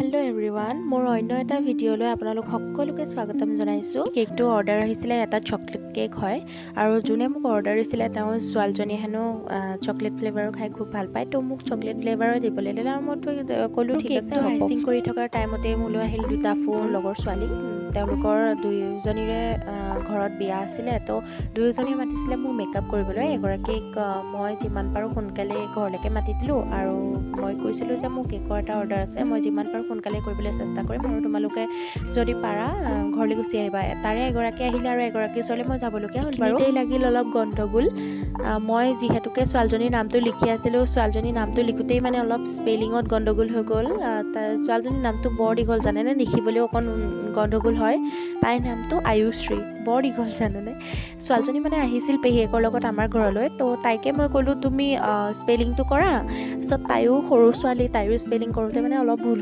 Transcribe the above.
Hello' everyone, মোৰ অন্য এটা ভিডিঅ'লৈ আপোনালোক সকলোকে স্বাগতম জনাইছোঁ। কেকটো অৰ্ডাৰ আহিছিলে, এটা চকলেট কেক হয় আৰু যোনে মোক অৰ্ডাৰ দিছিলে তেওঁ ছোৱালীজনীয়ে হেনো চকলেট ফ্লেভাৰো খাই খুব ভাল পায়, তো মোক চকলেট ফ্লেভাৰো দিবলৈ দিলে আৰু মইতো ক'লোঁ ঠিক আছে। আইচিং কৰি থকাৰ টাইমতে মোলৈ আহিল দুটা ফোন লগৰ ছোৱালী। তেওঁলোকৰ দুয়োজনীৰে ঘৰত বিয়া আছিলে, তো দুয়োজনীয়ে মাতিছিলে মোক মেকআপ কৰিবলৈ। এগৰাকীক মই যিমান পাৰোঁ সোনকালে ঘৰলৈকে মাতি দিলোঁ আৰু মই কৈছিলোঁ যে মোৰ কেকৰ এটা অৰ্ডাৰ আছে, মই যিমান পাৰোঁ সোনকালে কৰিবলৈ চেষ্টা কৰিম আৰু তোমালোকে যদি পাৰা ঘৰলৈ গুচি আহিবা। তাৰে এগৰাকী আহিলে আৰু এগৰাকী ওচৰলৈ মই যাবলগীয়া হ'ল বাৰু। লাগিল অলপ গণ্ডগোল। মই যিহেতুকে ছোৱালীজনীৰ নামটো লিখি আছিলোঁ, ছোৱালীজনীৰ নামটো লিখোঁতেই মানে অলপ স্পেলিঙত গণ্ডগোল হৈ গ'ল। ছোৱালীজনীৰ নামটো বৰ দীঘল জানেনে, লিখিবলৈও অকণ গণ্ডগোল হয়। তাইৰ নামটো আয়ুশ্ৰী, বৰ দীঘল জানেনে। ছোৱালীজনী মানে আহিছিল পেহীয়েকৰ লগত আমাৰ ঘৰলৈ, তো তাইকে মই ক'লোঁ তুমি স্পেলিংটো কৰা। তাৰপিছত তাইও সৰু ছোৱালী, তাইৰো স্পেলিং কৰোঁতে মানে অলপ ভুল হৈ